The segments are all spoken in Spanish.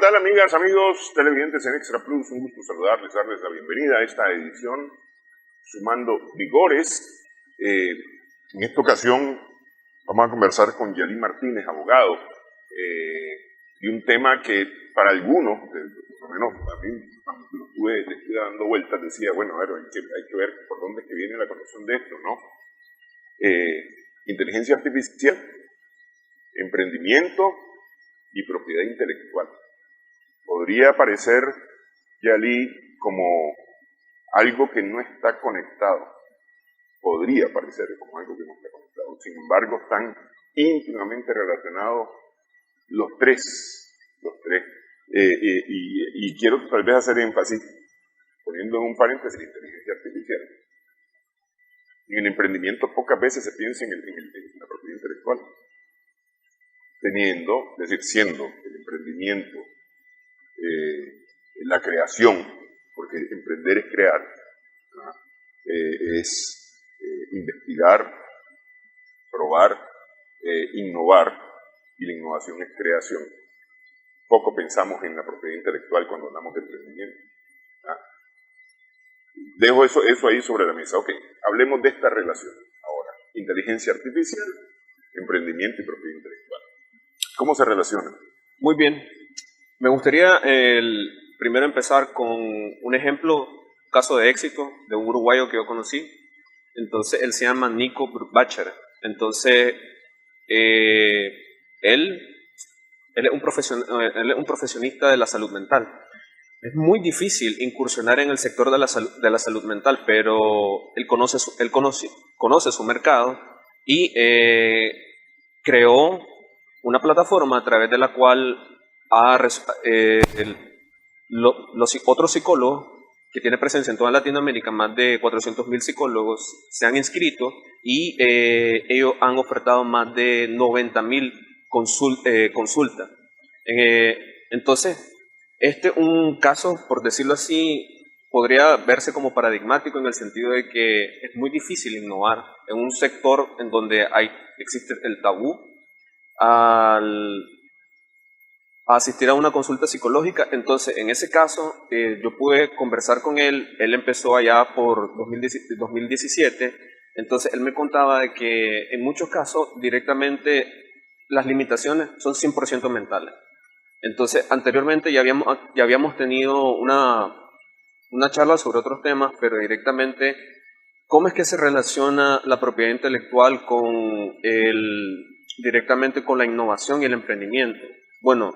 tal, amigas, amigos televidentes en Extra Plus? Un gusto saludarles, darles la bienvenida a esta edición Sumando Vigores. En esta ocasión vamos a conversar con Yalí Martínez, abogado, y un tema que para algunos, por lo menos a mí, cuando le estuve dando vueltas, decía, bueno, a ver, hay que ver por dónde es que viene la conexión de esto, ¿no? Inteligencia artificial, emprendimiento y propiedad intelectual. Podría parecer, Yalí, como algo que no está conectado. Podría parecer como algo que no está conectado. Sin embargo, están íntimamente relacionados los tres. Y quiero tal vez hacer énfasis, poniendo en un paréntesis, la inteligencia artificial. En el emprendimiento pocas veces se piensa en la propiedad intelectual. Siendo el emprendimiento, la creación, porque emprender es crear, es investigar, probar, innovar, y la innovación es creación. Poco pensamos en la propiedad intelectual cuando hablamos de emprendimiento. Dejo eso ahí sobre la mesa. Ok, hablemos de esta relación ahora. Inteligencia artificial, emprendimiento y propiedad intelectual. ¿Cómo se relacionan? Muy bien. Me gustaría primero empezar con un ejemplo, caso de éxito de un uruguayo que yo conocí. Entonces, él se llama Nico Brubacher. Entonces, él es un profesionista de la salud mental. Es muy difícil incursionar en el sector de la salud mental, pero él conoce su mercado y creó una plataforma a través de la cual otros psicólogos que tiene presencia en toda Latinoamérica, más de 400.000 psicólogos se han inscrito y ellos han ofertado más de 90.000 consultas. Entonces, un caso, por decirlo así, podría verse como paradigmático en el sentido de que es muy difícil innovar en un sector en donde existe el tabú a asistir a una consulta psicológica. Entonces, en ese caso, yo pude conversar con él. Él empezó allá por 2017. Entonces, él me contaba de que en muchos casos directamente las limitaciones son 100% mentales. Entonces, anteriormente ya habíamos tenido una charla sobre otros temas, pero directamente, ¿cómo es que se relaciona la propiedad intelectual directamente con la innovación y el emprendimiento? Bueno,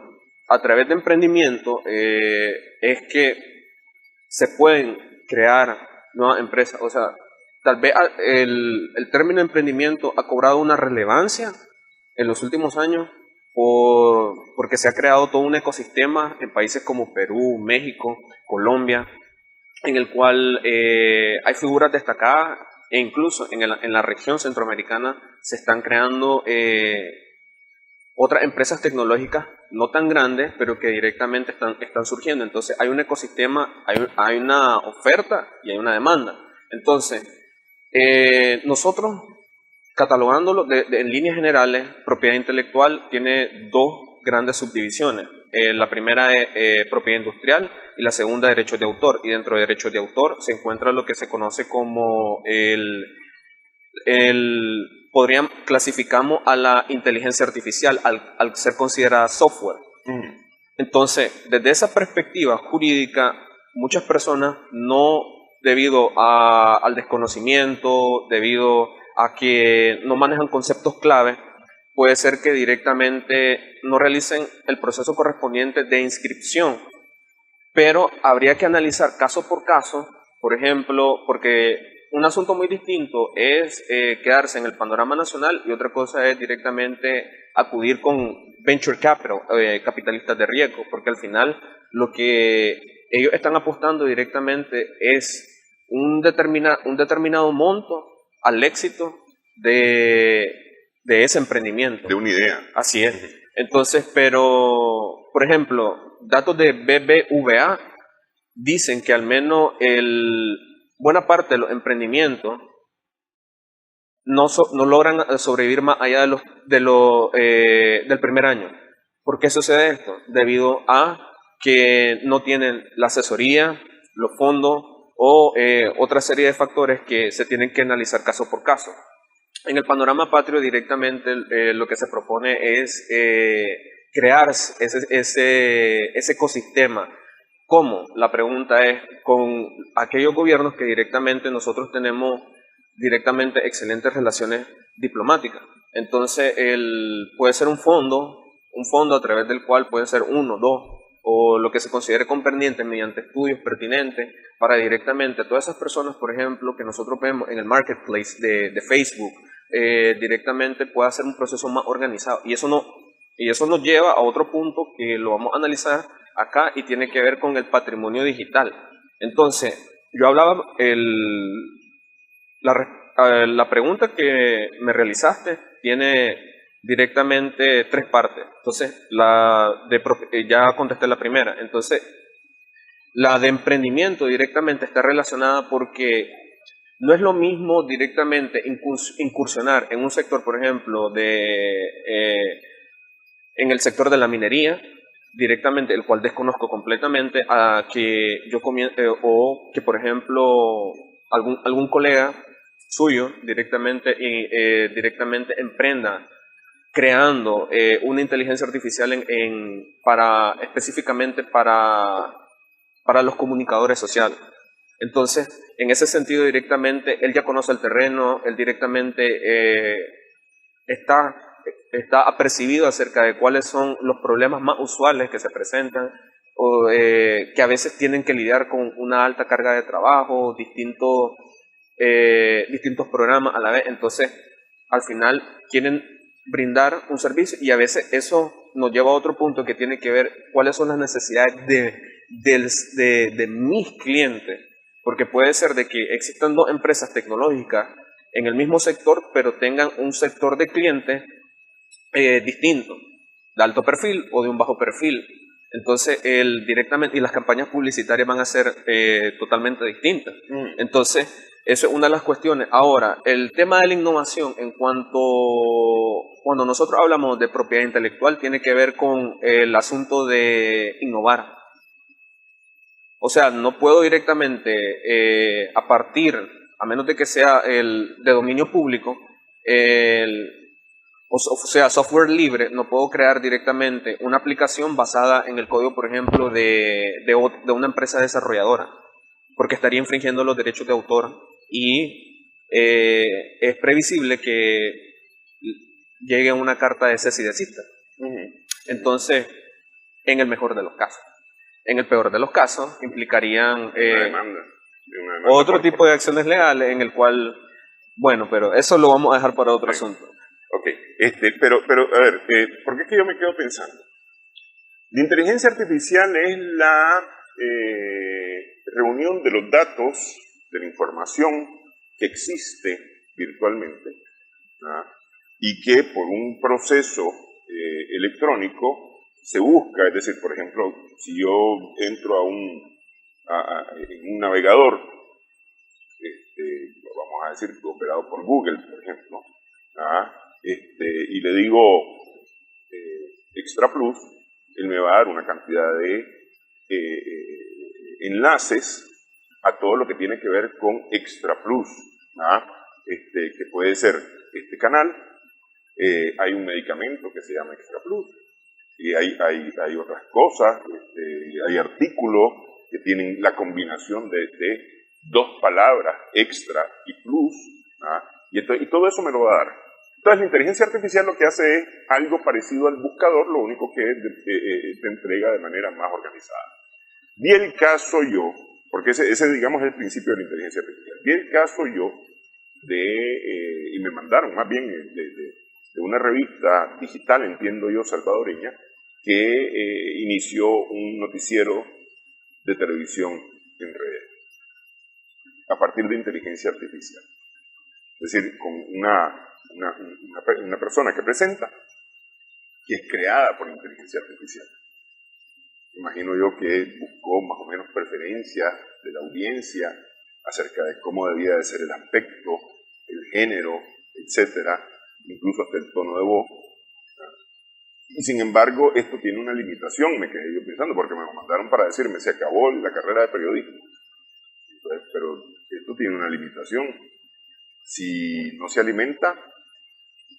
a través de emprendimiento es que se pueden crear nuevas empresas. O sea, tal vez el término emprendimiento ha cobrado una relevancia en los últimos años porque se ha creado todo un ecosistema en países como Perú, México, Colombia, en el cual hay figuras destacadas, e incluso en la región centroamericana se están creando otras empresas tecnológicas no tan grandes, pero que directamente están surgiendo. Entonces hay un ecosistema, hay una oferta y hay una demanda. Entonces, nosotros, catalogándolo en líneas generales, propiedad intelectual tiene dos grandes subdivisiones. La primera es propiedad industrial y la segunda derechos de autor. Y dentro de derechos de autor se encuentra lo que se conoce como clasificamos a la inteligencia artificial al ser considerada software. Entonces, desde esa perspectiva jurídica, muchas personas debido al desconocimiento, debido a que no manejan conceptos clave, puede ser que directamente no realicen el proceso correspondiente de inscripción. Pero habría que analizar caso por caso, por ejemplo, porque un asunto muy distinto es quedarse en el panorama nacional y otra cosa es directamente acudir con venture capital, capitalistas de riesgo, porque al final lo que ellos están apostando directamente es un determinado monto al éxito de ese emprendimiento. De una idea. Así es. Entonces, pero, por ejemplo, datos de BBVA dicen que al menos buena parte de los emprendimientos no logran sobrevivir más allá del primer año. ¿Por qué sucede esto? Debido a que no tienen la asesoría, los fondos o otra serie de factores que se tienen que analizar caso por caso. En el panorama patrio directamente lo que se propone es crear ese ecosistema. ¿Cómo? La pregunta es con aquellos gobiernos que directamente nosotros tenemos directamente excelentes relaciones diplomáticas. Entonces, puede ser un fondo a través del cual pueden ser uno, dos, o lo que se considere conveniente mediante estudios pertinentes para directamente a todas esas personas, por ejemplo, que nosotros vemos en el marketplace de Facebook, directamente pueda hacer un proceso más organizado. Y eso nos lleva a otro punto que lo vamos a analizar acá y tiene que ver con el patrimonio digital. Entonces, yo hablaba, la pregunta que me realizaste tiene directamente tres partes. Entonces, ya contesté la primera. Entonces, la de emprendimiento directamente está relacionada porque no es lo mismo directamente incursionar en un sector, por ejemplo, en el sector de la minería, directamente, el cual desconozco completamente, a que yo o que, por ejemplo, algún colega suyo directamente emprenda creando una inteligencia artificial específicamente para los comunicadores sociales. Entonces, en ese sentido directamente, él ya conoce el terreno, él directamente está apercibido acerca de cuáles son los problemas más usuales que se presentan, o que a veces tienen que lidiar con una alta carga de trabajo, distintos programas a la vez. Entonces, al final quieren brindar un servicio y a veces eso nos lleva a otro punto que tiene que ver cuáles son las necesidades de mis clientes, porque puede ser de que existan dos empresas tecnológicas en el mismo sector, pero tengan un sector de clientes distinto, de alto perfil o de un bajo perfil. Entonces, directamente, y las campañas publicitarias van a ser totalmente distintas. Entonces, eso es una de las cuestiones. Ahora, el tema de la innovación, cuando nosotros hablamos de propiedad intelectual, tiene que ver con el asunto de innovar. O sea, no puedo directamente, a menos de que sea de dominio público, o sea, software libre, no puedo crear directamente una aplicación basada en el código, por ejemplo, de una empresa desarrolladora, porque estaría infringiendo los derechos de autor y es previsible que llegue una carta de cese y desista. Entonces, en el mejor de los casos. En el peor de los casos, implicarían una demanda otro tipo de acciones legales en el cual, bueno, pero eso lo vamos a dejar para otro asunto. Ok, pero a ver, porque es que yo me quedo pensando. La inteligencia artificial es la reunión de los datos, de la información que existe virtualmente, ¿verdad? Y que por un proceso electrónico se busca, es decir, por ejemplo, si yo entro en un navegador, vamos a decir, operado por Google, por ejemplo, y le digo Extra Plus, él me va a dar una cantidad de enlaces a todo lo que tiene que ver con Extra Plus, que puede ser este canal, hay un medicamento que se llama Extra Plus, y hay otras cosas, hay artículos que tienen la combinación de dos palabras, extra y plus, y todo eso me lo va a dar. Entonces la inteligencia artificial lo que hace es algo parecido al buscador, lo único que te entrega de manera más organizada. Vi el caso yo, porque ese digamos es el principio de la inteligencia artificial, vi el caso yo y me mandaron más bien de una revista digital, entiendo yo, salvadoreña, que inició un noticiero de televisión en redes a partir de inteligencia artificial. Es decir, con una persona que presenta, que es creada por inteligencia artificial. Imagino yo que buscó más o menos preferencias de la audiencia acerca de cómo debía de ser el aspecto, el género, etcétera, incluso hasta el tono de voz. Y sin embargo, esto tiene una limitación, me quedé yo pensando, porque me lo mandaron para decirme, se acabó la carrera de periodismo. Entonces, pero esto tiene una limitación. Si no se alimenta,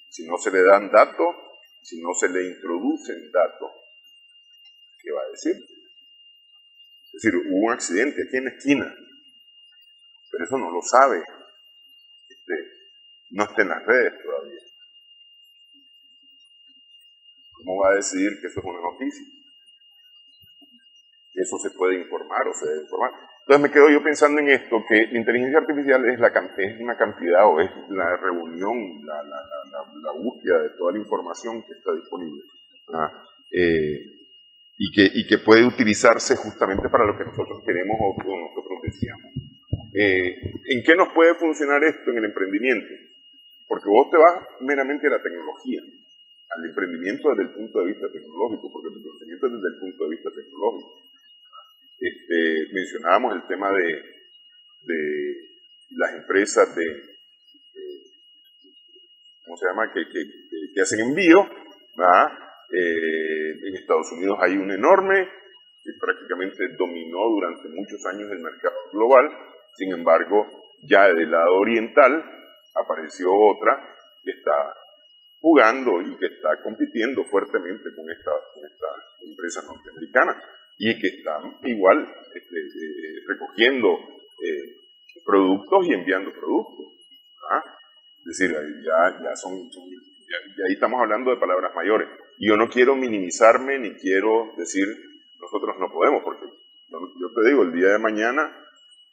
si no se le dan datos, si no se le introducen datos, ¿qué va a decir? Es decir, hubo un accidente aquí en la esquina, pero eso no lo sabe. No está en las redes todavía. ¿Cómo va a decidir que eso es una noticia? Eso se puede informar o se debe informar. Entonces me quedo yo pensando en esto, que la inteligencia artificial es una cantidad o es la reunión, la búsqueda de toda la información que está disponible. Y que puede utilizarse justamente para lo que nosotros queremos o nosotros deseamos. ¿En qué nos puede funcionar esto en el emprendimiento? Porque vos te vas meramente a la tecnología, al emprendimiento desde el punto de vista tecnológico, porque el emprendimiento es desde el punto de vista tecnológico. Mencionábamos el tema de las empresas ¿cómo se llama? Que hacen envío, ¿verdad? En Estados Unidos hay un enorme que prácticamente dominó durante muchos años el mercado global. Sin embargo, ya del lado oriental apareció otra que está jugando y que está compitiendo fuertemente con esta empresa norteamericana y que están igual recogiendo productos y enviando productos. ¿Ah? Es decir, ya ahí estamos hablando de palabras mayores. Y yo no quiero minimizarme ni quiero decir nosotros no podemos, porque yo te digo, el día de mañana,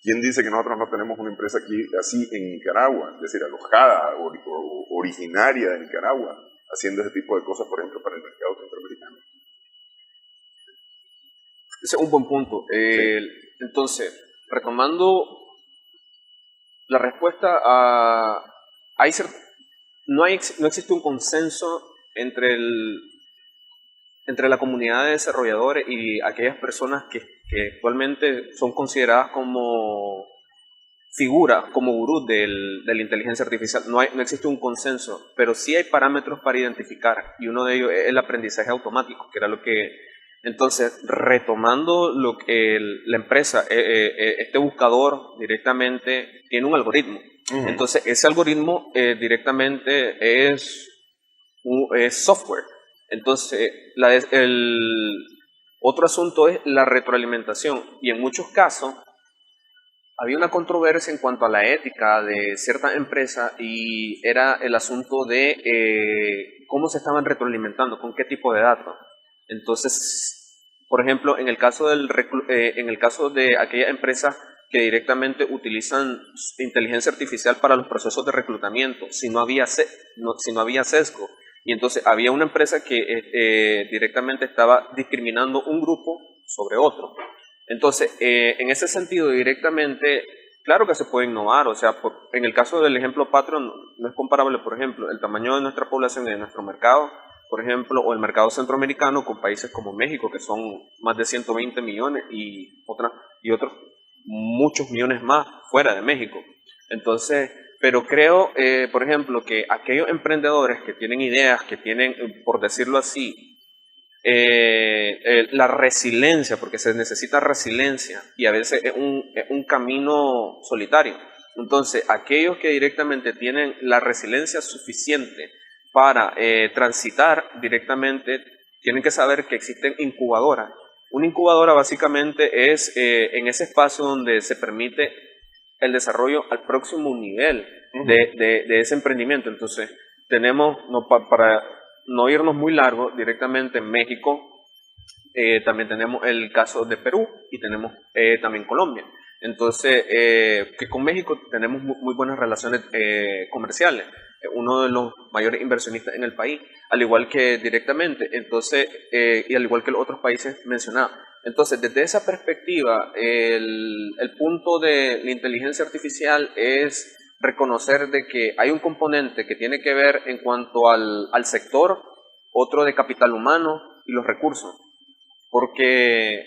¿quién dice que nosotros no tenemos una empresa aquí así en Nicaragua? Es decir, alojada o originaria de Nicaragua, haciendo ese tipo de cosas, por ejemplo, para el mercado centroamericano. Ese es un buen punto. Sí. Entonces, retomando la respuesta a... no existe un consenso entre la comunidad de desarrolladores y aquellas personas que actualmente son consideradas como figuras, como gurús de la inteligencia artificial. No existe un consenso, pero sí hay parámetros para identificar, y uno de ellos es el aprendizaje automático, que era lo que... Entonces, retomando lo que la empresa, este buscador directamente tiene un algoritmo. Uh-huh. Entonces, ese algoritmo directamente es software. Entonces, otro asunto es la retroalimentación. Y en muchos casos, había una controversia en cuanto a la ética de ciertas empresas y era el asunto de cómo se estaban retroalimentando, con qué tipo de datos. Entonces, por ejemplo, en el caso de aquellas empresas que directamente utilizan inteligencia artificial para los procesos de reclutamiento, si no había sesgo, y entonces había una empresa que directamente estaba discriminando un grupo sobre otro. Entonces, en ese sentido, directamente, claro que se puede innovar, o sea, en el caso del ejemplo Patreon, no es comparable, por ejemplo, el tamaño de nuestra población y de nuestro mercado, por ejemplo, o el mercado centroamericano con países como México, que son más de 120 millones y otros muchos millones más fuera de México. Entonces, pero creo, por ejemplo, que aquellos emprendedores que tienen ideas, que tienen, por decirlo así, la resiliencia, porque se necesita resiliencia y a veces es un camino solitario. Entonces, aquellos que directamente tienen la resiliencia suficiente para transitar directamente, tienen que saber que existen incubadoras. Una incubadora básicamente es en ese espacio donde se permite el desarrollo al próximo nivel de ese emprendimiento. Entonces, tenemos, para no irnos muy largo, directamente en México, también tenemos el caso de Perú y tenemos también Colombia. Entonces, que con México tenemos muy buenas relaciones comerciales, uno de los mayores inversionistas en el país, al igual que directamente, entonces, y al igual que los otros países mencionados. Entonces, desde esa perspectiva, el punto de la inteligencia artificial es reconocer de que hay un componente que tiene que ver en cuanto al sector, otro de capital humano y los recursos, porque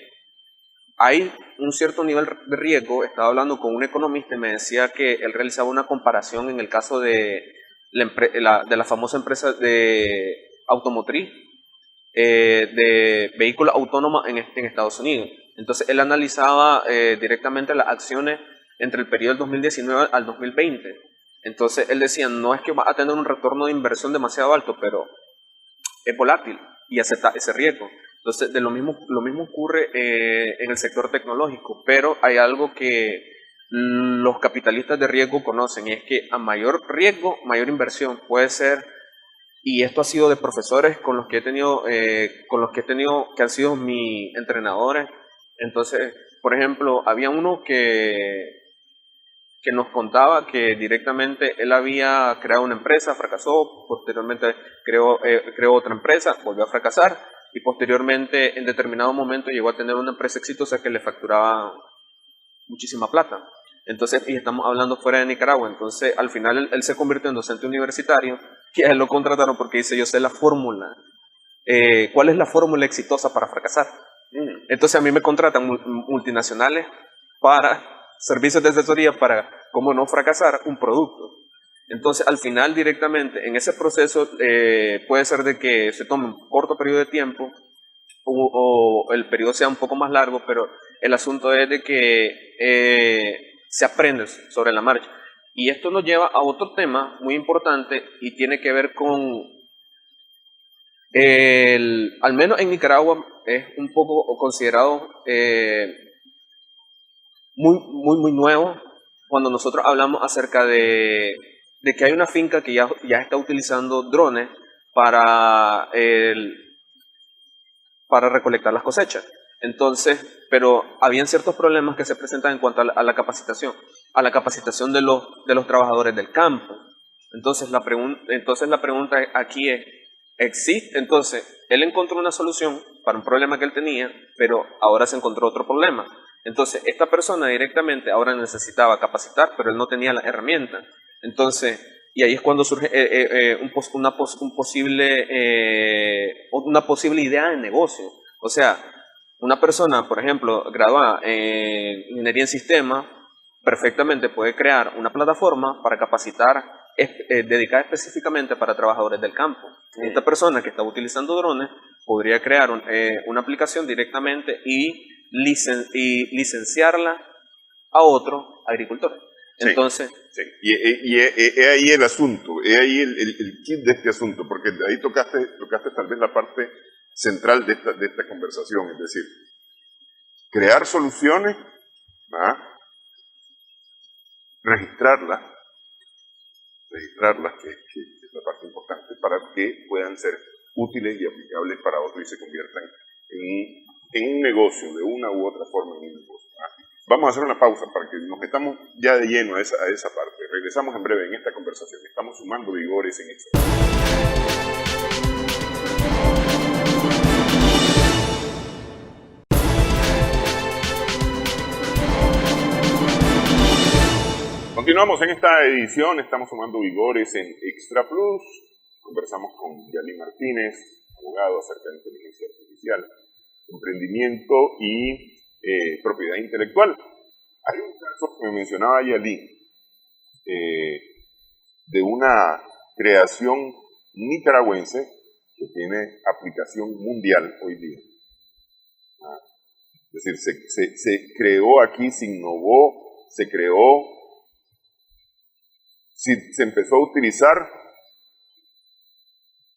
hay un cierto nivel de riesgo. Estaba hablando con un economista y me decía que él realizaba una comparación en el caso de la famosa empresa de automotriz, de vehículos autónomos en Estados Unidos. Entonces él analizaba directamente las acciones entre el periodo del 2019 al 2020. Entonces él decía, no es que va a tener un retorno de inversión demasiado alto, pero es volátil y acepta ese riesgo. Entonces lo mismo ocurre en el sector tecnológico, pero hay algo que los capitalistas de riesgo conocen, y es que a mayor riesgo, mayor inversión. Puede ser, y esto ha sido de profesores con los que he tenido, que han sido mis entrenadores. Entonces, por ejemplo, había uno que nos contaba que directamente él había creado una empresa, fracasó, posteriormente creó otra empresa, volvió a fracasar, y posteriormente en determinado momento llegó a tener una empresa exitosa que le facturaba muchísima plata. Entonces, y estamos hablando fuera de Nicaragua. Entonces al final él se convirtió en docente universitario, que a él lo contrataron porque dice, yo sé la fórmula, ¿cuál es la fórmula exitosa para fracasar? Entonces a mí me contratan multinacionales para servicios de asesoría para cómo no fracasar un producto. Entonces al final directamente en ese proceso puede ser de que se tome un corto periodo de tiempo o el periodo sea un poco más largo, pero el asunto es de que se aprende sobre la marcha. Y esto nos lleva a otro tema muy importante y tiene que ver con al menos en Nicaragua es un poco considerado muy nuevo cuando nosotros hablamos acerca de que hay una finca que ya está utilizando drones para recolectar las cosechas. Entonces, pero habían ciertos problemas que se presentan en cuanto a la capacitación de los trabajadores del campo. Entonces la pregunta aquí es, ¿existe? Entonces, él encontró una solución para un problema que él tenía, pero ahora se encontró otro problema. Entonces, esta persona directamente ahora necesitaba capacitar, pero él no tenía las herramientas. Entonces, y ahí es cuando surge una posible idea de negocio. O sea, una persona, por ejemplo, graduada en ingeniería en sistemas, perfectamente puede crear una plataforma para capacitar dedicada específicamente para trabajadores del campo. Esta persona que está utilizando drones podría crear una aplicación directamente y licenciarla a otro agricultor. Entonces, sí. Y es ahí el asunto, es ahí el kit de este asunto, porque ahí tocaste tal vez la parte central de esta conversación, es decir, crear soluciones, registrarlas, que es la parte importante, para que puedan ser útiles y aplicables para otros y se conviertan en un negocio, de una u otra forma en un negocio. Vamos a hacer una pausa para que nos metamos ya de lleno a esa parte. Regresamos en breve en esta conversación. Estamos sumando vigores en Extra. Continuamos en esta edición, estamos sumando vigores en Extra Plus. Conversamos con Yalí Martínez, abogado acerca de inteligencia artificial, emprendimiento y propiedad intelectual. Hay un caso que me mencionaba Yalí de una creación nicaragüense que tiene aplicación mundial hoy día. Es decir, se creó aquí, se innovó, se empezó a utilizar,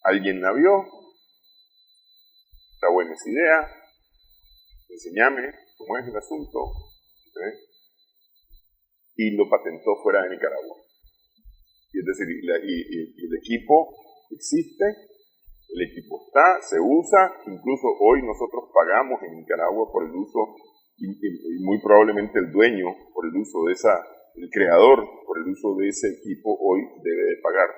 alguien la vio, está buena esa idea, enséñame cómo es el asunto, y lo patentó fuera de Nicaragua. Y es decir, y el equipo existe, el equipo está, se usa, incluso hoy nosotros pagamos en Nicaragua por el uso, y muy probablemente el dueño por el uso de el creador por el uso de ese equipo hoy debe de pagar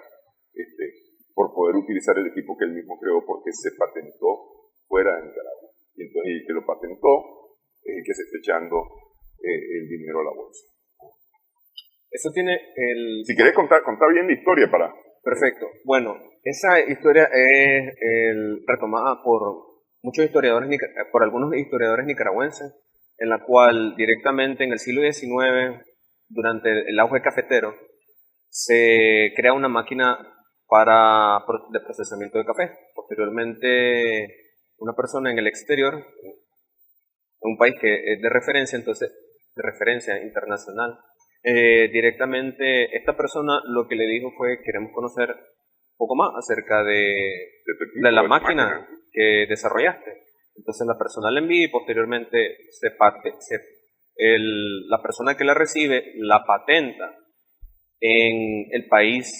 por poder utilizar el equipo que él mismo creó, porque se patentó fuera de Nicaragua. Y entonces el que lo patentó es el que se está echando el dinero a la bolsa. Eso tiene Si querés contar bien la historia para... Perfecto. Bueno, esa historia es retomada por algunos historiadores nicaragüenses, en la cual directamente en el siglo XIX, durante el auge cafetero, se crea una máquina de procesamiento de café. Posteriormente, una persona en el exterior, en un país que es de referencia, entonces, de referencia internacional, directamente esta persona lo que le dijo fue: queremos conocer un poco más acerca de la máquina que desarrollaste. Entonces la persona la envía y posteriormente la persona que la recibe la patenta en el país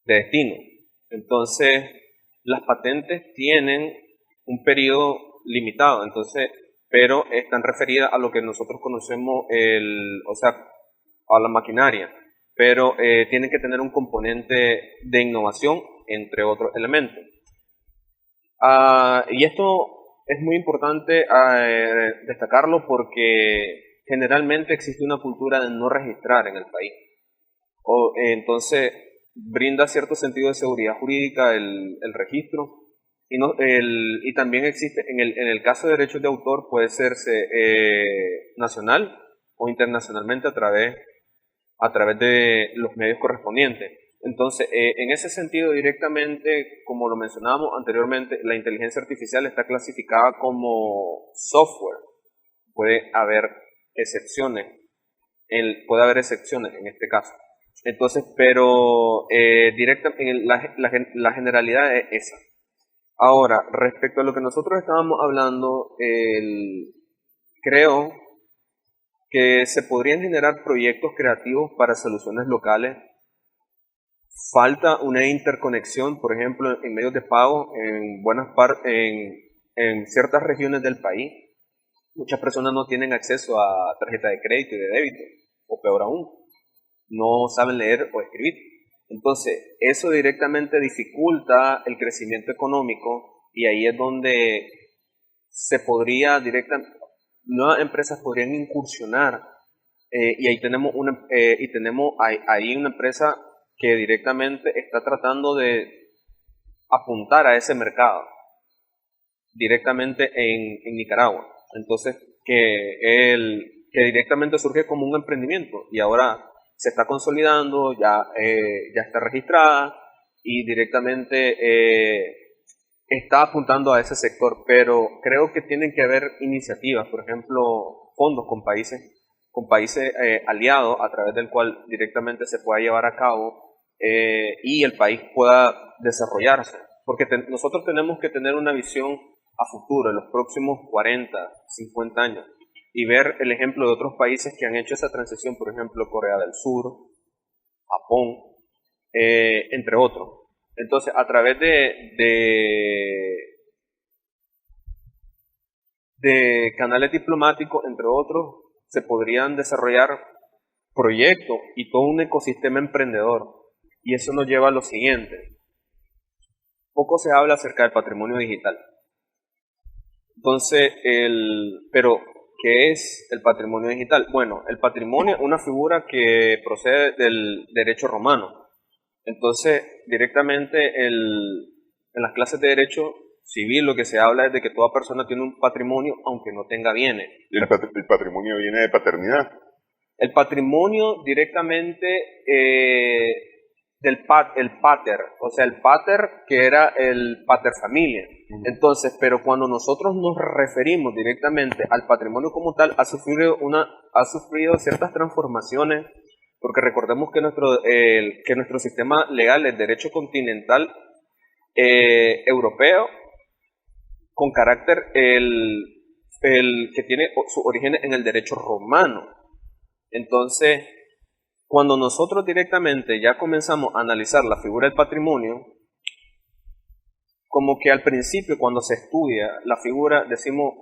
de destino. Entonces las patentes tienen un periodo limitado, entonces, pero están referidas a lo que nosotros conocemos, o sea, a la maquinaria, pero tienen que tener un componente de innovación, entre otros elementos. Y esto es muy importante destacarlo porque generalmente existe una cultura de no registrar en el país. Entonces, brinda cierto sentido de seguridad jurídica el registro. Y también existe, en el caso de derechos de autor, puede serse nacional o internacionalmente a través de los medios correspondientes. Entonces, en ese sentido, directamente, como lo mencionábamos anteriormente, la inteligencia artificial está clasificada como software. Puede haber excepciones en este caso. Entonces, pero la generalidad es esa. Ahora, respecto a lo que nosotros estábamos hablando, creo que se podrían generar proyectos creativos para soluciones locales. Falta una interconexión, por ejemplo, en medios de pago en ciertas regiones del país. Muchas personas no tienen acceso a tarjeta de crédito y de débito, o peor aún, no saben leer o escribir. Entonces, eso directamente dificulta el crecimiento económico y ahí es donde nuevas empresas podrían incursionar y ahí tenemos ahí una empresa que directamente está tratando de apuntar a ese mercado directamente en Nicaragua. Entonces, que directamente surge como un emprendimiento y ahora se está consolidando, ya está registrada y directamente está apuntando a ese sector, pero creo que tienen que haber iniciativas, por ejemplo, fondos con países aliados a través del cual directamente se pueda llevar a cabo y el país pueda desarrollarse, porque nosotros tenemos que tener una visión a futuro, en los próximos 40, 50 años, y ver el ejemplo de otros países que han hecho esa transición, por ejemplo, Corea del Sur, Japón, entre otros. Entonces, a través de canales diplomáticos, entre otros, se podrían desarrollar proyectos y todo un ecosistema emprendedor. Y eso nos lleva a lo siguiente. Poco se habla acerca del patrimonio digital. Entonces, pero, ¿qué es el patrimonio digital? Bueno, el patrimonio es una figura que procede del derecho romano. Entonces, directamente en las clases de derecho civil lo que se habla es de que toda persona tiene un patrimonio aunque no tenga bienes. ¿Y el patrimonio viene de paternidad? El patrimonio directamente el pater, o sea, el pater que era el pater familia. Entonces, pero cuando nosotros nos referimos directamente al patrimonio como tal, ha sufrido ciertas transformaciones, porque recordemos que nuestro sistema legal es derecho continental europeo, con carácter que tiene su origen en el derecho romano. Entonces, cuando nosotros directamente ya comenzamos a analizar la figura del patrimonio, como que al principio cuando se estudia la figura decimos,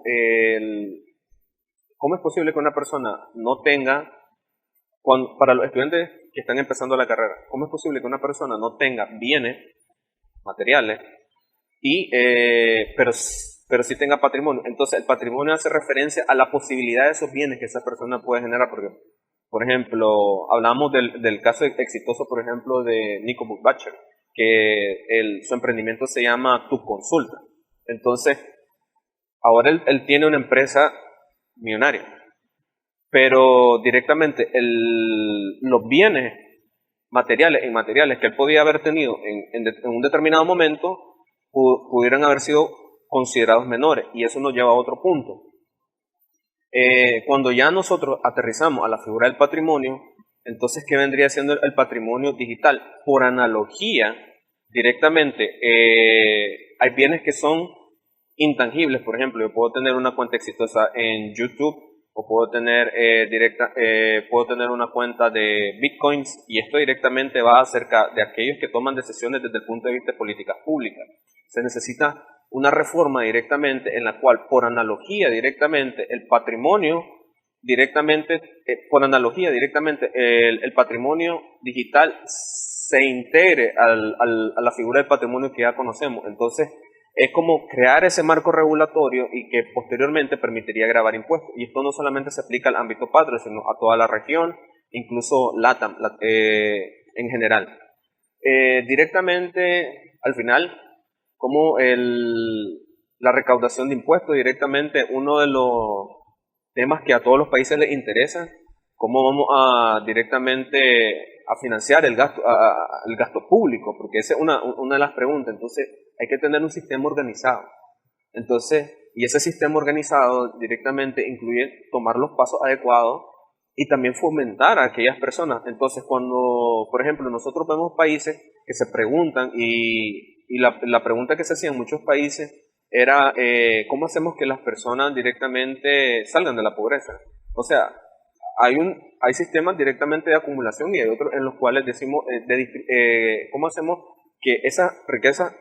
¿cómo es posible que una persona no tenga, para los estudiantes que están empezando la carrera, cómo es posible que una persona no tenga bienes materiales, pero sí tenga patrimonio? Entonces el patrimonio hace referencia a la posibilidad de esos bienes que esa persona puede generar, porque por ejemplo, hablamos del caso exitoso, por ejemplo, de Nico Buchbacher, que su emprendimiento se llama Tu Consulta. Entonces, ahora él tiene una empresa millonaria, pero directamente los bienes materiales e inmateriales que él podía haber tenido en un determinado momento pudieran haber sido considerados menores, y eso nos lleva a otro punto. Cuando ya nosotros aterrizamos a la figura del patrimonio, entonces, ¿qué vendría siendo el patrimonio digital? Por analogía, directamente, hay bienes que son intangibles. Por ejemplo, yo puedo tener una cuenta exitosa en YouTube, o puedo tener, puedo tener una cuenta de Bitcoins, y esto directamente va acerca de aquellos que toman decisiones desde el punto de vista de políticas públicas. Se necesita una reforma directamente en la cual, por analogía directamente, el patrimonio directamente, el patrimonio digital se integre a la figura del patrimonio que ya conocemos. Entonces, es como crear ese marco regulatorio y que posteriormente permitiría gravar impuestos. Y esto no solamente se aplica al ámbito patrio, sino a toda la región, incluso LATAM en general. Directamente, al final, como la recaudación de impuestos, directamente uno de los temas que a todos los países les interesa, cómo vamos a directamente a financiar el gasto público, porque esa es una de las preguntas. Entonces, hay que tener un sistema organizado. Entonces, y ese sistema organizado directamente incluye tomar los pasos adecuados y también fomentar a aquellas personas. Entonces, cuando, por ejemplo, nosotros vemos países que se preguntan, y la pregunta que se hacía en muchos países era, ¿cómo hacemos que las personas directamente salgan de la pobreza? O sea, hay sistemas directamente de acumulación y hay otros en los cuales decimos, ¿cómo hacemos que esa riqueza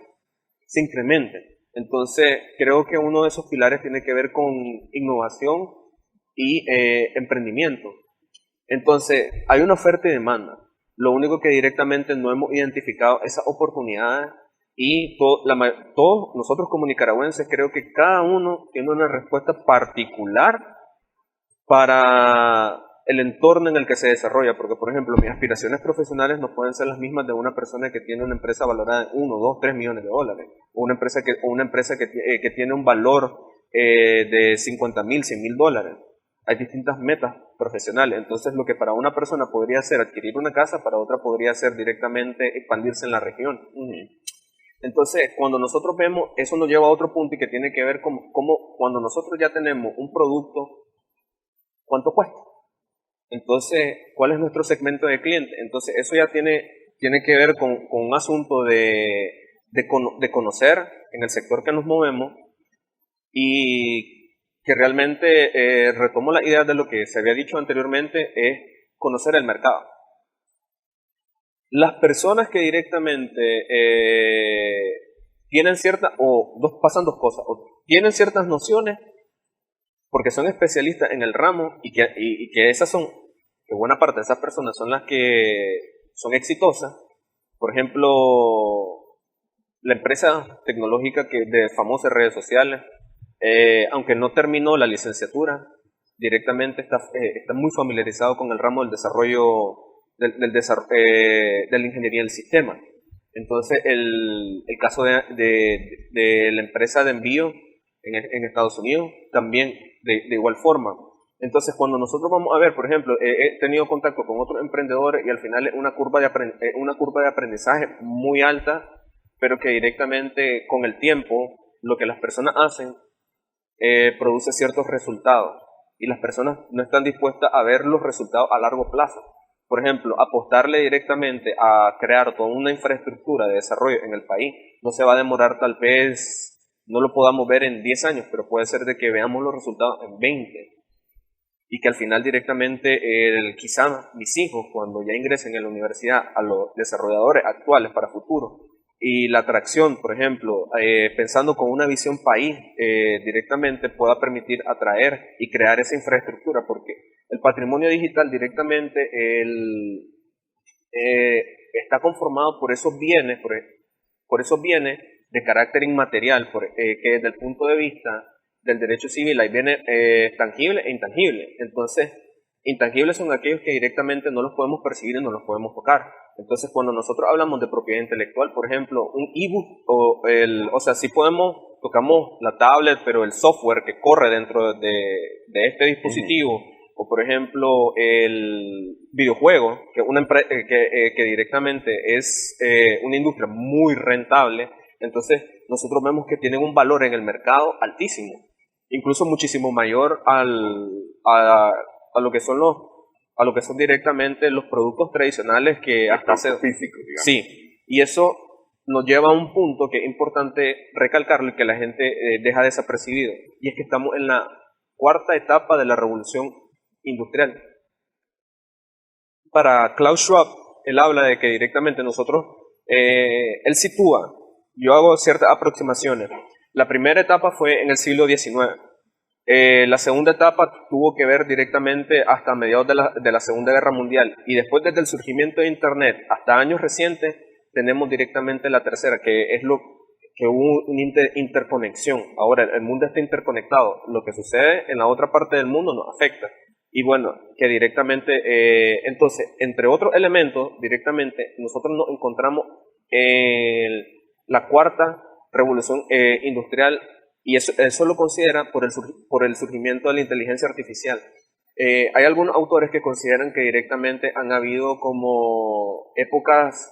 se incremente? Entonces, creo que uno de esos pilares tiene que ver con innovación y emprendimiento. Entonces, hay una oferta y demanda. Lo único que directamente no hemos identificado esas oportunidades, y todos nosotros como nicaragüenses creo que cada uno tiene una respuesta particular para el entorno en el que se desarrolla, porque por ejemplo mis aspiraciones profesionales no pueden ser las mismas de una persona que tiene una empresa valorada en 1, 2, 3 millones de dólares, o una empresa que tiene un valor de 50,000, 100,000 dólares. Hay distintas metas profesionales. Entonces, lo que para una persona podría ser adquirir una casa, para otra podría ser directamente expandirse en la región. Entonces, cuando nosotros vemos, eso nos lleva a otro punto, y que tiene que ver con cómo cuando nosotros ya tenemos un producto, ¿cuánto cuesta? Entonces, ¿cuál es nuestro segmento de cliente? Entonces, eso ya tiene que ver con un asunto de conocer en el sector que nos movemos, y que realmente retomo la idea de lo que se había dicho anteriormente, es conocer el mercado. Las personas que directamente tienen pasan dos cosas, o tienen ciertas nociones porque son especialistas en el ramo, y que que buena parte de esas personas son las que son exitosas. Por ejemplo, la empresa tecnológica de famosas redes sociales, aunque no terminó la licenciatura, directamente está muy familiarizado con el ramo del desarrollo de la ingeniería del sistema. Entonces, el caso de la empresa de envío en Estados Unidos, también de igual forma. Entonces, cuando nosotros vamos a ver, por ejemplo, he tenido contacto con otros emprendedores, y al final es una curva de aprendizaje muy alta, pero que directamente con el tiempo, lo que las personas hacen produce ciertos resultados, y las personas no están dispuestas a ver los resultados a largo plazo. Por ejemplo, apostarle directamente a crear toda una infraestructura de desarrollo en el país no se va a demorar, tal vez no lo podamos ver en 10 años, pero puede ser de que veamos los resultados en 20, y que al final directamente quizá mis hijos, cuando ya ingresen en la universidad, a los desarrolladores actuales para futuro, y la atracción, por ejemplo, pensando con una visión país, directamente pueda permitir atraer y crear esa infraestructura, porque el patrimonio digital directamente está conformado por esos bienes, por esos bienes de carácter inmaterial, que desde el punto de vista del derecho civil hay bienes tangibles e intangibles. Entonces, intangibles son aquellos que directamente no los podemos percibir y no los podemos tocar. Entonces, cuando nosotros hablamos de propiedad intelectual, por ejemplo, un ebook, o sea, sí tocamos la tablet, pero el software que corre dentro de este dispositivo, o por ejemplo, el videojuego, que directamente es una industria muy rentable, Entonces, nosotros vemos que tienen un valor en el mercado altísimo, incluso muchísimo mayor a lo que son directamente los productos tradicionales que hasta hace físico, digamos. Sí, y eso nos lleva a un punto que es importante recalcarlo y que la gente deja desapercibido, y es que estamos en la cuarta etapa de la revolución industrial. Para Klaus Schwab, él habla de que directamente nosotros, él sitúa, yo hago ciertas aproximaciones. La primera etapa fue en el siglo XIX. La segunda etapa tuvo que ver directamente hasta mediados de la Segunda Guerra Mundial. Y después, desde el surgimiento de Internet hasta años recientes, tenemos directamente la tercera, que es lo que hubo una interconexión. Ahora, el mundo está interconectado. Lo que sucede en la otra parte del mundo nos afecta. Y bueno, que directamente, entonces, entre otros elementos, directamente nosotros nos encontramos en la cuarta revolución industrial, y eso lo considera por el surgimiento de la inteligencia artificial. Hay algunos autores que consideran que directamente han habido como épocas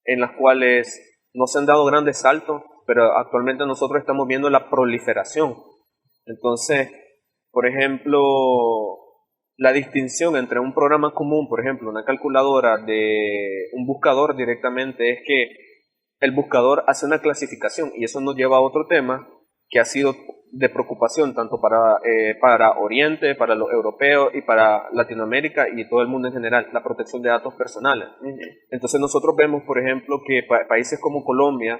en las cuales no se han dado grandes saltos, pero actualmente nosotros estamos viendo la proliferación. Entonces, por ejemplo, la distinción entre un programa común, por ejemplo, una calculadora, de un buscador directamente, es que el buscador hace una clasificación, y eso nos lleva a otro tema que ha sido de preocupación tanto para Oriente, para los europeos y para Latinoamérica y todo el mundo en general, la protección de datos personales. Entonces nosotros vemos, por ejemplo, que países como Colombia,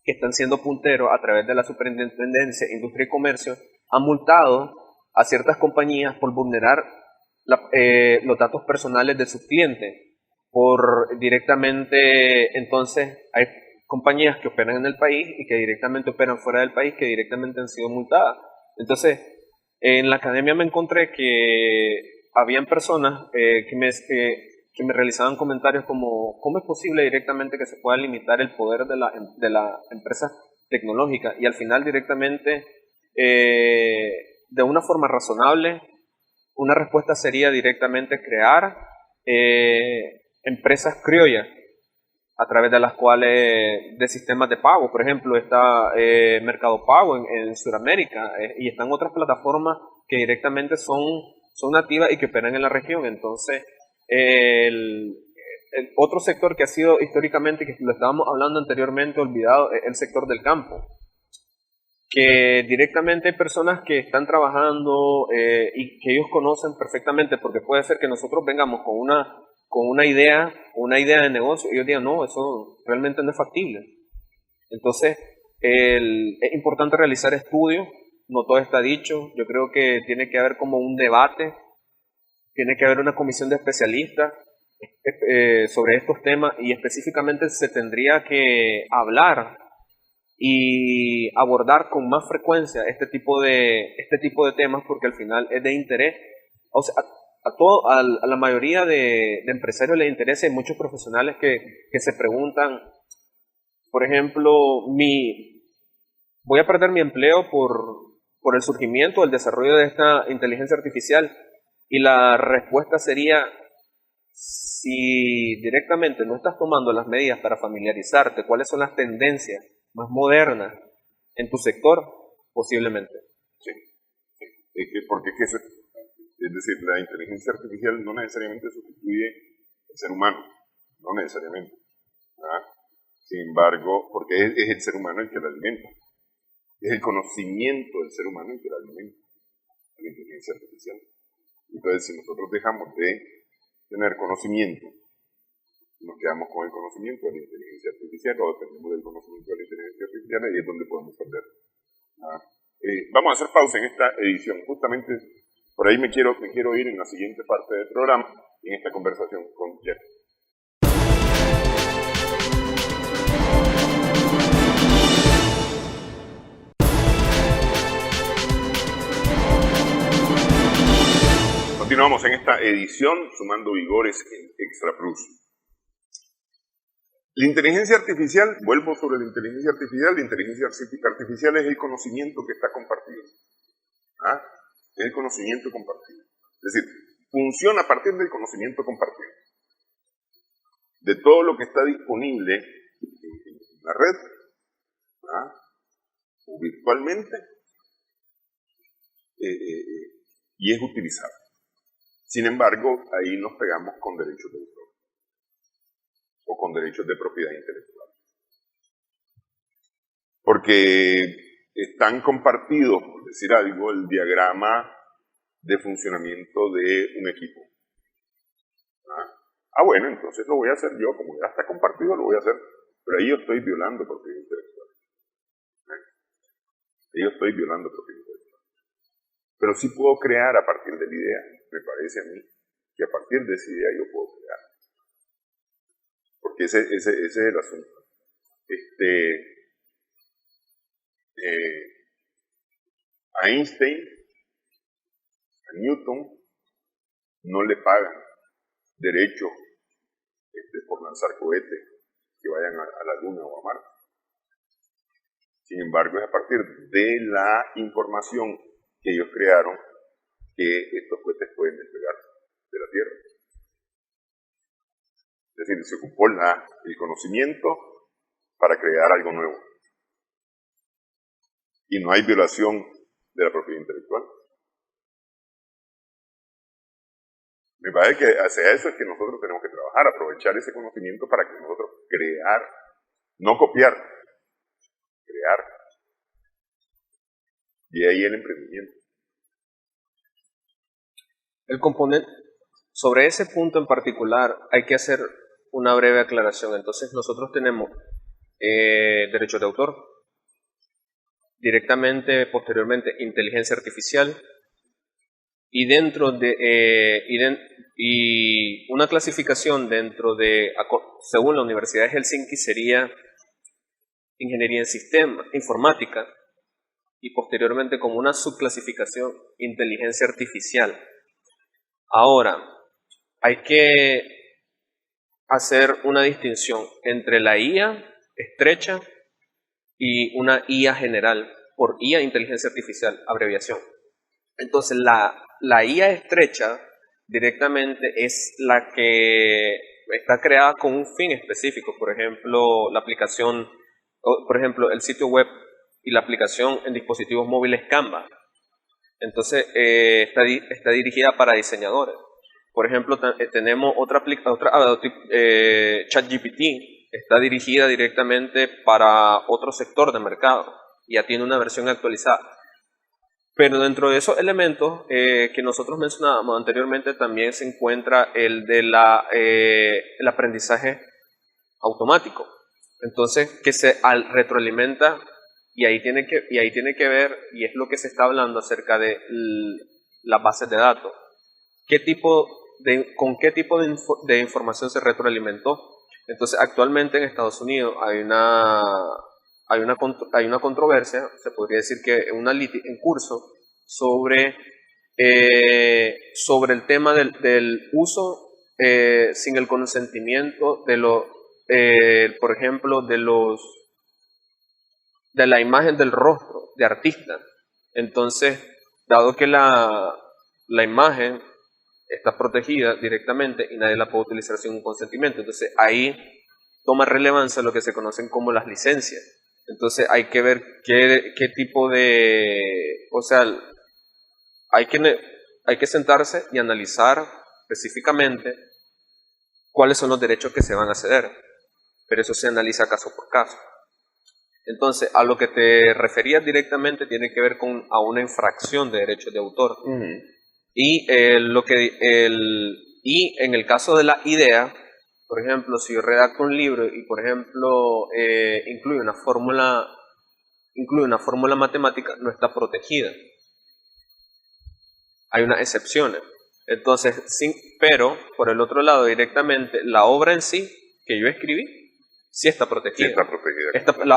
que están siendo punteros a través de la Superintendencia de Industria y Comercio, han multado a ciertas compañías por vulnerar los datos personales de sus clientes. Por directamente, entonces, hay compañías que operan en el país y que directamente operan fuera del país, que directamente han sido multadas. Entonces, en la academia me encontré que habían personas que me realizaban comentarios como: ¿cómo es posible directamente que se pueda limitar el poder de la empresa tecnológica? Y al final directamente, de una forma razonable, una respuesta sería directamente crear empresas criollas, a través de las cuales, de sistemas de pago. Por ejemplo, está Mercado Pago en Sudamérica, y están otras plataformas que directamente son nativas y que operan en la región. Entonces, el otro sector que ha sido históricamente, que lo estábamos hablando anteriormente, olvidado, es el sector del campo, que directamente hay personas que están trabajando y que ellos conocen perfectamente, porque puede ser que nosotros vengamos con una idea de negocio y ellos digan: no, eso realmente no es factible. Entonces, es importante realizar estudios, no todo está dicho. Yo creo que tiene que haber como un debate, tiene que haber una comisión de especialistas sobre estos temas, y específicamente se tendría que hablar y abordar con más frecuencia este tipo de temas, porque al final es de interés. O sea, a la mayoría de empresarios les interesa. Hay muchos profesionales que se preguntan, por ejemplo, ¿voy a perder mi empleo por el surgimiento, el desarrollo de esta inteligencia artificial? Y la respuesta sería: si directamente no estás tomando las medidas para familiarizarte cuáles son las tendencias más modernas en tu sector, posiblemente. Sí. Porque es decir, la inteligencia artificial no necesariamente sustituye al ser humano, no necesariamente. ¿Verdad? Sin embargo, porque es el ser humano el que la alimenta. Es el conocimiento del ser humano el que la alimenta, la inteligencia artificial. Entonces, si nosotros dejamos de tener conocimiento, nos quedamos con el conocimiento de la inteligencia artificial, o dependemos del conocimiento de la inteligencia artificial, y es donde podemos perder. Vamos a hacer pausa en esta edición. Justamente por ahí me quiero ir en la siguiente parte del programa, en esta conversación con Jeff. Continuamos en esta edición, sumando vigores en Extra Plus. La inteligencia artificial, vuelvo sobre la inteligencia artificial es el conocimiento que está compartido. Es el conocimiento compartido. Es decir, funciona a partir del conocimiento compartido. De todo lo que está disponible en la red, ¿ah? O virtualmente, y es utilizado. Sin embargo, ahí nos pegamos con derechos de autor o con derechos de propiedad intelectual. Porque están compartidos, por decir algo, el diagrama de funcionamiento de un equipo. Bueno, entonces lo voy a hacer yo, como ya está compartido, lo voy a hacer, pero ahí yo estoy violando propiedad intelectual. Ahí yo estoy violando propiedad intelectual. Pero sí puedo crear a partir de la idea. Me parece a mí que a partir de esa idea yo puedo crear. Porque ese es el asunto. A Einstein, a Newton, no le pagan derecho por lanzar cohetes que vayan a la Luna o a Marte. Sin embargo, es a partir de la información que ellos crearon que estos cohetes pueden despegar de la Tierra. Es decir, se ocupó el conocimiento para crear algo nuevo. Y no hay violación de la propiedad intelectual. Me parece que hacia eso es que nosotros tenemos que trabajar, aprovechar ese conocimiento para que nosotros crear, no copiar, crear. Y ahí el emprendimiento. El componente, sobre ese punto en particular, hay que hacer una breve aclaración. Entonces, nosotros tenemos derechos de autor, directamente, posteriormente, inteligencia artificial, y dentro de y una clasificación dentro de, según la Universidad de Helsinki, sería ingeniería en sistemas, informática, y posteriormente como una subclasificación, inteligencia artificial. Ahora, hay que hacer una distinción entre la IA estrecha y una IA general, por IA inteligencia artificial, abreviación. Entonces, la IA estrecha directamente es la que está creada con un fin específico. Por ejemplo, la aplicación, por ejemplo, el sitio web y la aplicación en dispositivos móviles Canva. Entonces, está dirigida para diseñadores. Por ejemplo, tenemos otra ChatGPT, está dirigida directamente para otro sector de mercado. Ya tiene una versión actualizada. Pero dentro de esos elementos que nosotros mencionábamos anteriormente también se encuentra el de el aprendizaje automático. Entonces, que se retroalimenta y ahí tiene que ver, y es lo que se está hablando acerca de las bases de datos. ¿Con qué tipo de información se retroalimentó? Entonces, actualmente en Estados Unidos hay una controversia, se podría decir que en curso, sobre el tema del uso sin el consentimiento por ejemplo, de la imagen del rostro de artistas. Entonces, dado que la imagen está protegida directamente y nadie la puede utilizar sin un consentimiento, entonces ahí toma relevancia lo que se conocen como las licencias. Entonces hay que ver qué tipo o sea, hay que sentarse y analizar específicamente cuáles son los derechos que se van a ceder, pero eso se analiza caso por caso. Entonces, a lo que te referías directamente tiene que ver a una infracción de derechos de autor. Uh-huh. Y en el caso de la idea, por ejemplo, si yo redacto un libro y, por ejemplo, incluye una fórmula matemática, no está protegida. Hay unas excepciones. Entonces, pero por el otro lado, directamente, la obra en sí que yo escribí, sí está protegida. Sí está protegida.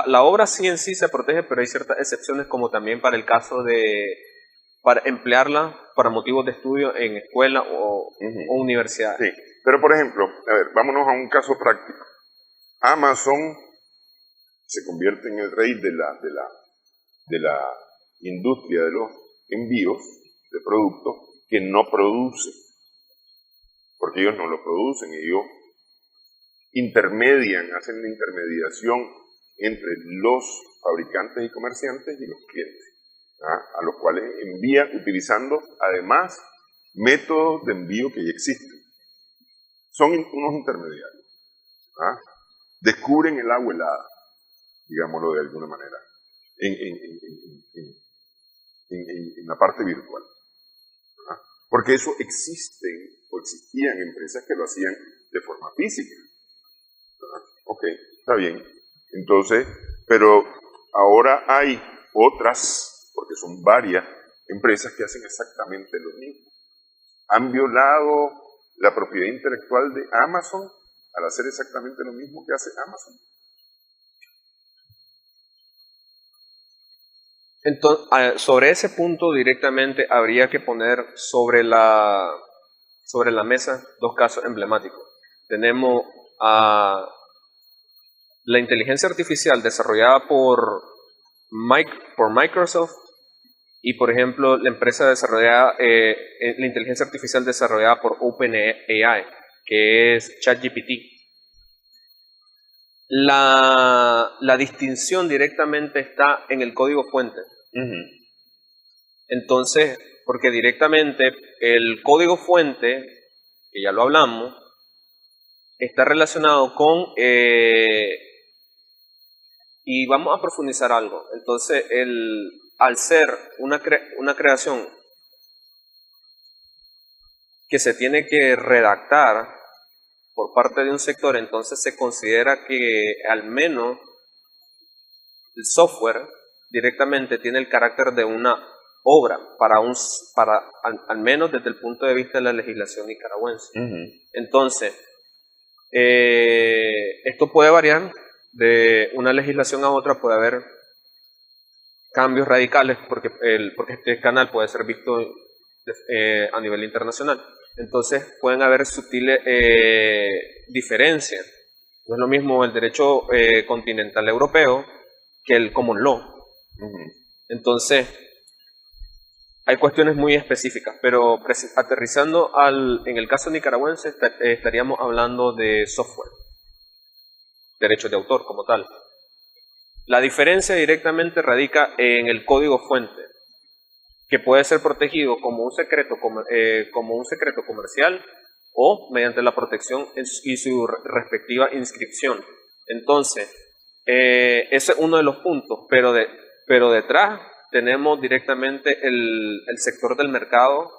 La obra sí en sí se protege, pero hay ciertas excepciones, como también para el caso para emplearla para motivos de estudio en escuela o universidad. Sí, pero por ejemplo, a ver, vámonos a un caso práctico. Amazon se convierte en el rey de la industria de los envíos de productos que no produce, porque ellos no lo producen, ellos hacen la intermediación entre los fabricantes y comerciantes y los clientes, a los cuales envía utilizando además métodos de envío que ya existen. Son unos intermediarios. Descubren el agua helada, digámoslo de alguna manera, en la parte virtual. Porque eso existen o existían empresas que lo hacían de forma física. Ok, está bien. Entonces, pero ahora hay otras, porque son varias empresas que hacen exactamente lo mismo. Han violado la propiedad intelectual de Amazon al hacer exactamente lo mismo que hace Amazon. Entonces, sobre ese punto directamente habría que poner sobre la mesa dos casos emblemáticos. Tenemos a la inteligencia artificial desarrollada por Microsoft y, por ejemplo, la empresa desarrollada, la inteligencia artificial desarrollada por OpenAI, que es ChatGPT. La distinción directamente está en el código fuente. Entonces, porque directamente el código fuente, que ya lo hablamos, está relacionado con, y vamos a profundizar algo. Entonces, al ser una creación que se tiene que redactar por parte de un sector, entonces se considera que al menos el software directamente tiene el carácter de una obra al menos desde el punto de vista de la legislación nicaragüense. Entonces, esto puede variar de una legislación a otra, puede haber cambios radicales porque este canal puede ser visto a nivel internacional. Entonces pueden haber sutiles diferencias. No es lo mismo el derecho continental europeo que el common law. Entonces hay cuestiones muy específicas, pero aterrizando en el caso nicaragüense estaríamos hablando de software, derechos de autor como tal. La diferencia directamente radica en el código fuente, que puede ser protegido como un secreto comercial o mediante la protección y su respectiva inscripción. Entonces, ese es uno de los puntos, pero detrás tenemos directamente el sector del mercado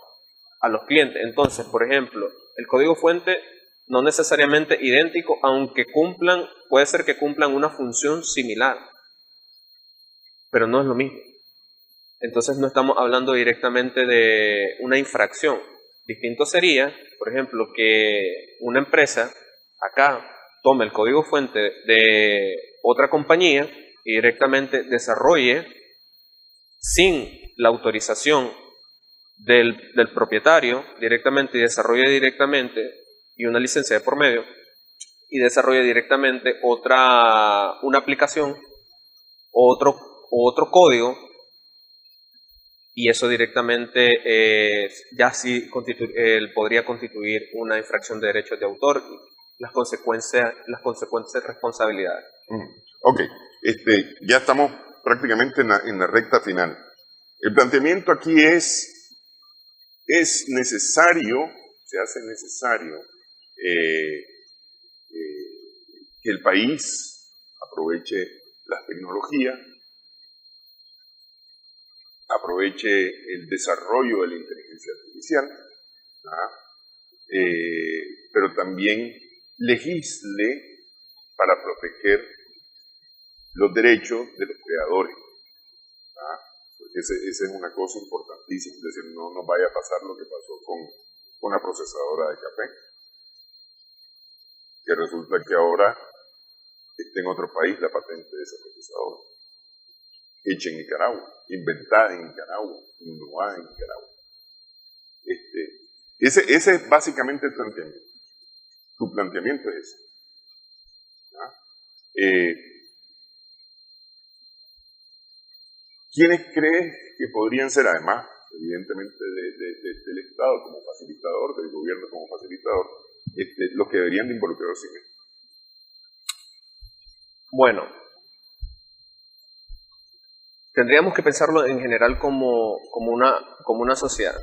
a los clientes. Entonces, por ejemplo, el código fuente no necesariamente idéntico, aunque puede ser que cumplan una función similar, pero no es lo mismo. Entonces no estamos hablando directamente de una infracción. Distinto sería, por ejemplo, que una empresa acá tome el código fuente de otra compañía y directamente desarrolle sin la autorización del propietario directamente y una licencia de por medio y desarrolle directamente una aplicación o otro código, y eso directamente ya sí podría constituir una infracción de derechos de autor y las consecuentes responsabilidades. Ok, ya estamos prácticamente en la recta final. El planteamiento aquí es necesario, se hace necesario que el país aproveche las tecnologías, aproveche el desarrollo de la inteligencia artificial, pero también legisle para proteger los derechos de los creadores. Porque esa es una cosa importantísima, es decir, no nos vaya a pasar lo que pasó con la procesadora de café, que resulta que ahora está en otro país la patente de esa procesadora, hecha en Nicaragua, inventada en Nicaragua, innovada en Nicaragua. Ese es básicamente el planteamiento. Tu planteamiento es ese. ¿Quiénes crees que podrían ser, además, evidentemente, del Estado como facilitador, del gobierno como facilitador, los que deberían de involucrarse en esto? Bueno, tendríamos que pensarlo en general como una sociedad,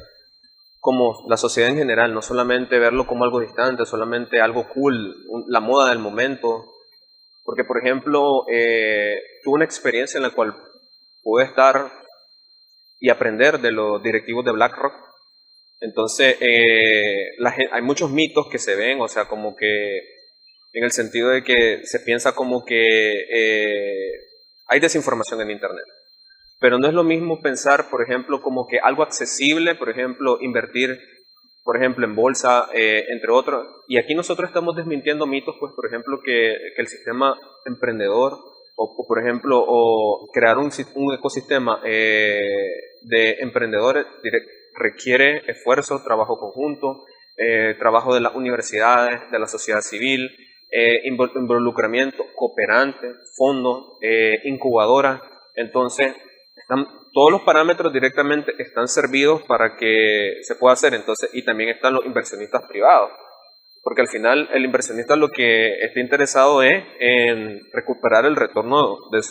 como la sociedad en general, no solamente verlo como algo distante, solamente algo cool, la moda del momento. Porque, por ejemplo, tuve una experiencia en la cual pude estar y aprender de los directivos de BlackRock. Entonces, hay muchos mitos que se ven, o sea, como que en el sentido de que se piensa como que hay desinformación en Internet. Pero no es lo mismo pensar, por ejemplo, como que algo accesible, por ejemplo, invertir, por ejemplo, en bolsa, entre otros. Y aquí nosotros estamos desmintiendo mitos, pues, por ejemplo, que el sistema emprendedor, o por ejemplo, o crear un ecosistema de emprendedores requiere esfuerzo, trabajo conjunto, trabajo de las universidades, de la sociedad civil, involucramiento, cooperante, fondos, incubadoras. Entonces, todos los parámetros directamente están servidos para que se pueda hacer. Entonces, y también están los inversionistas privados, porque al final el inversionista lo que está interesado es en recuperar el retorno de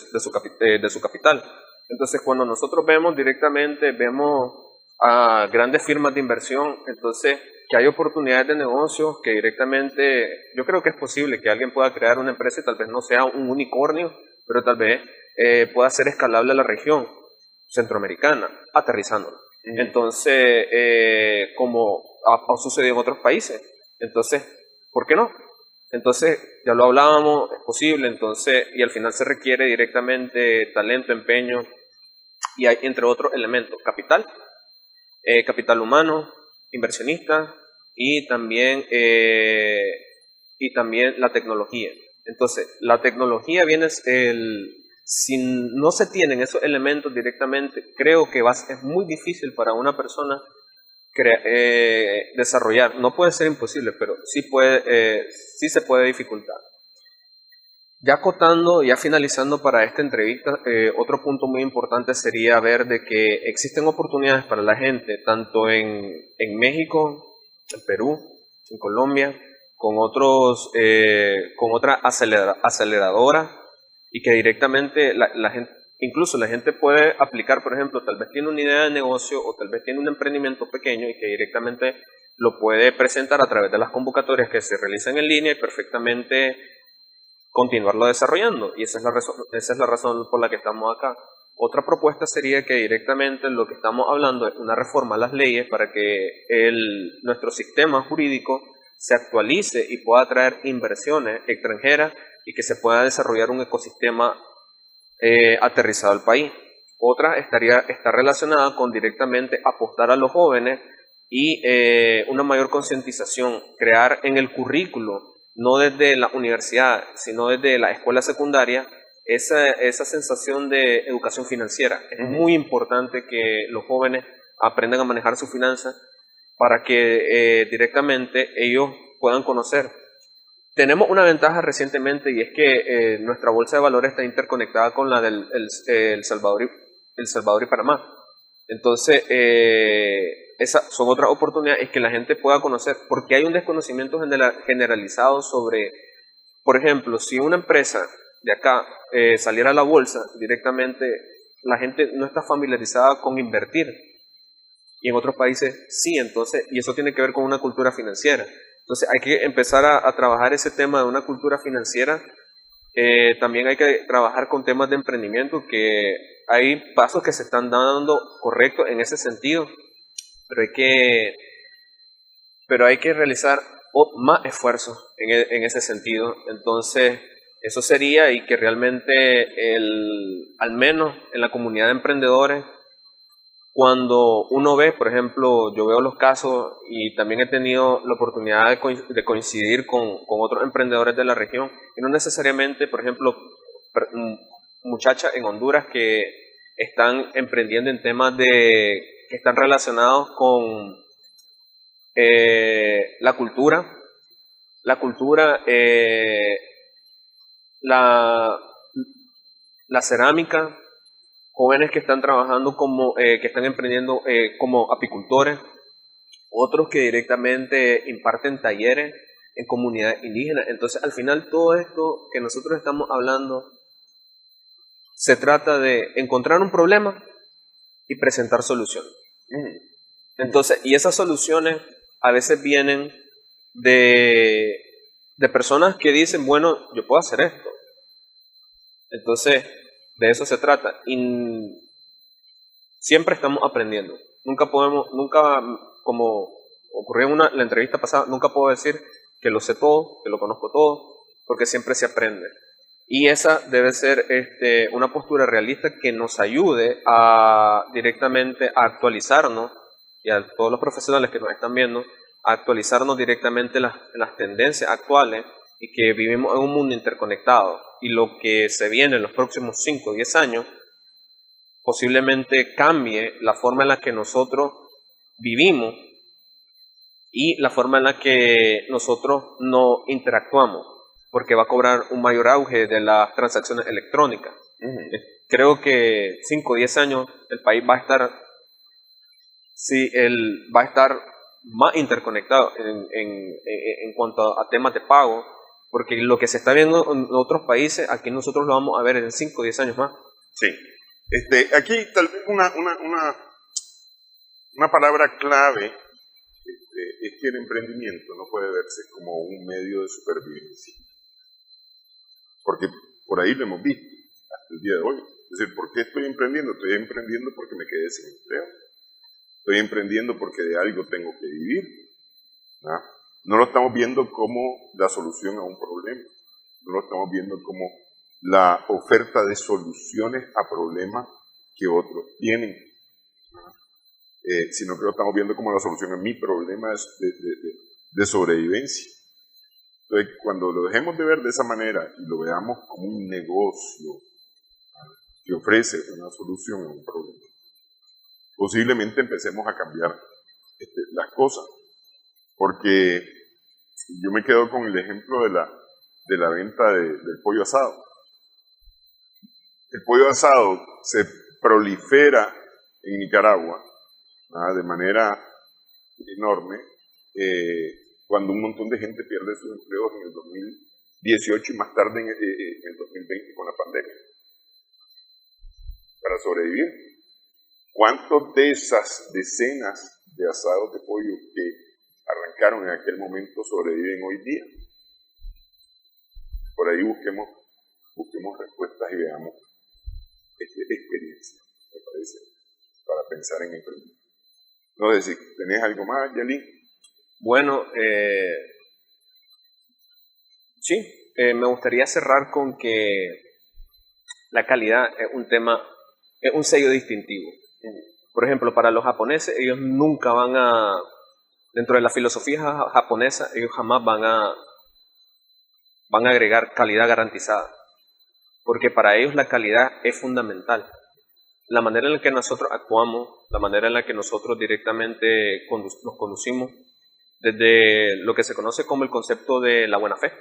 su capital. Entonces, cuando nosotros vemos directamente, vemos a grandes firmas de inversión, entonces que hay oportunidades de negocio que directamente, yo creo que es posible que alguien pueda crear una empresa y tal vez no sea un unicornio, pero tal vez pueda ser escalable a la región centroamericana, aterrizándolo. Entonces, como ha sucedido en otros países. Entonces, ¿por qué no? Entonces, ya lo hablábamos, es posible, entonces, y al final se requiere directamente talento, empeño, y hay entre otros elementos, capital humano, inversionista, y también la tecnología. Entonces, la tecnología si no se tienen esos elementos directamente, creo que es muy difícil para una persona desarrollar. No puede ser imposible, pero sí se puede dificultar. Ya acotando, ya finalizando para esta entrevista, otro punto muy importante sería ver de que existen oportunidades para la gente, tanto en México, en Perú, en Colombia, con otra aceleradora, y que directamente la gente, incluso la gente puede aplicar, por ejemplo, tal vez tiene una idea de negocio o tal vez tiene un emprendimiento pequeño y que directamente lo puede presentar a través de las convocatorias que se realizan en línea y perfectamente continuarlo desarrollando. Y esa es la razón por la que estamos acá. Otra propuesta sería que directamente lo que estamos hablando es una reforma a las leyes para que nuestro sistema jurídico se actualice y pueda atraer inversiones extranjeras y que se pueda desarrollar un ecosistema aterrizado al país. Otra está relacionada con directamente apostar a los jóvenes y una mayor concientización, crear en el currículo, no desde la universidad, sino desde la escuela secundaria, esa sensación de educación financiera. Es muy importante que los jóvenes aprendan a manejar sus finanzas para que directamente ellos puedan conocer. Tenemos una ventaja recientemente y es que nuestra bolsa de valores está interconectada con la del El Salvador y Panamá. Entonces, esas son otras oportunidades que la gente pueda conocer, porque hay un desconocimiento generalizado sobre, por ejemplo, si una empresa de acá saliera a la bolsa directamente, la gente no está familiarizada con invertir, y en otros países sí, entonces, y eso tiene que ver con una cultura financiera. Entonces hay que empezar a trabajar ese tema de una cultura financiera. También hay que trabajar con temas de emprendimiento, que hay pasos que se están dando correctos en ese sentido, pero hay que realizar más esfuerzos en ese sentido. Entonces, eso sería, y que realmente al menos en la comunidad de emprendedores, cuando uno ve, por ejemplo, yo veo los casos y también he tenido la oportunidad de coincidir con otros emprendedores de la región, y no necesariamente, por ejemplo, muchachas en Honduras que están emprendiendo en temas que están relacionados con la cultura, la cerámica, jóvenes que están trabajando que están emprendiendo como apicultores, otros que directamente imparten talleres en comunidades indígenas. Entonces, al final, todo esto que nosotros estamos hablando se trata de encontrar un problema y presentar soluciones. Entonces, y esas soluciones a veces vienen de personas que dicen, bueno, yo puedo hacer esto. Entonces, de eso se trata. Y siempre estamos aprendiendo. Nunca, como ocurrió en la entrevista pasada, nunca puedo decir que lo sé todo, que lo conozco todo, porque siempre se aprende. Y esa debe ser una postura realista que nos ayude directamente a actualizarnos, y a todos los profesionales que nos están viendo, a actualizarnos directamente en las tendencias actuales, y que vivimos en un mundo interconectado. Y lo que se viene en los próximos 5 o 10 años posiblemente cambie la forma en la que nosotros vivimos y la forma en la que nosotros no interactuamos, porque va a cobrar un mayor auge de las transacciones electrónicas. Creo que 5 o 10 años el país va a estar más interconectado en cuanto a temas de pago, porque lo que se está viendo en otros países, aquí nosotros lo vamos a ver en 5 o 10 años más. Sí. Aquí tal vez una palabra clave es que el emprendimiento no puede verse como un medio de supervivencia. Porque por ahí lo hemos visto hasta el día de hoy. Es decir, ¿por qué estoy emprendiendo? Estoy emprendiendo porque me quedé sin empleo. Estoy emprendiendo porque de algo tengo que vivir. No lo estamos viendo como la solución a un problema. No lo estamos viendo como la oferta de soluciones a problemas que otros tienen. Sino que lo estamos viendo como la solución a mi problema de sobrevivencia. Entonces, cuando lo dejemos de ver de esa manera y lo veamos como un negocio que ofrece una solución a un problema, posiblemente empecemos a cambiar las cosas. Porque yo me quedo con el ejemplo de la venta del pollo asado. El pollo asado se prolifera en Nicaragua de manera enorme cuando un montón de gente pierde sus empleos en el 2018 y más tarde en el 2020 con la pandemia. Para sobrevivir, ¿cuántos de esas decenas de asados de pollo que arrancaron en aquel momento sobreviven hoy día? Por ahí busquemos respuestas y veamos experiencia, me parece, para pensar en emprendimiento. No sé si tenés algo más, Yalín. Bueno, sí, me gustaría cerrar con que la calidad es un sello distintivo. Por ejemplo, para los japoneses, ellos nunca dentro de la filosofía japonesa, ellos jamás van a agregar calidad garantizada, porque para ellos la calidad es fundamental. La manera en la que nosotros actuamos, la manera en la que nosotros directamente nos conducimos, desde lo que se conoce como el concepto de la buena fe.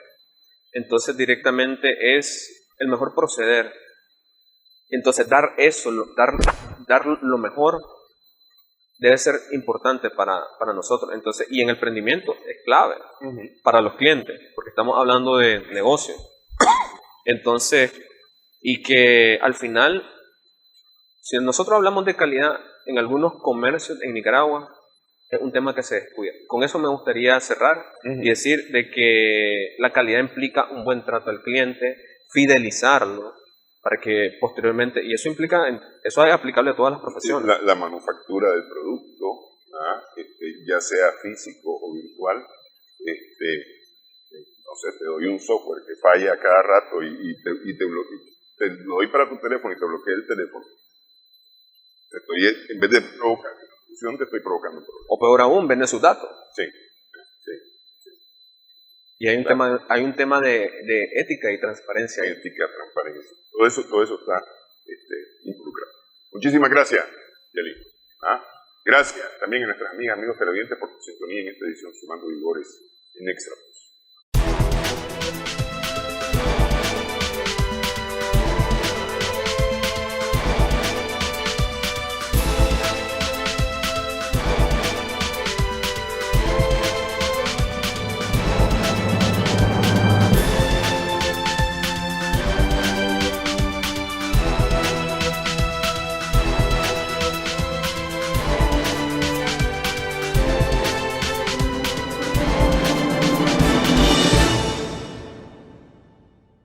Entonces directamente es el mejor proceder. Entonces dar lo mejor debe ser importante para nosotros. Entonces, y en el emprendimiento es clave para los clientes, porque estamos hablando de negocio. Entonces, y que al final, si nosotros hablamos de calidad en algunos comercios en Nicaragua, es un tema que se descuida. Con eso me gustaría cerrar y decir de que la calidad implica un buen trato al cliente, fidelizarlo, para que posteriormente, y eso es aplicable a todas las profesiones. La manufactura del producto, ya sea físico o virtual, no sé, te doy un software que falla a cada rato y te lo doy para tu teléfono y te bloquea el teléfono. En vez de provocar te estoy provocando un problema. O peor aún, vende sus datos. Sí. Y hay un tema de ética y transparencia. Ética, transparencia. Todo eso está involucrado. Muchísimas gracias, Yalín. Gracias también a nuestras amigas, amigos televidentes por su sintonía en esta edición Sumando Vigores en Extra Plus.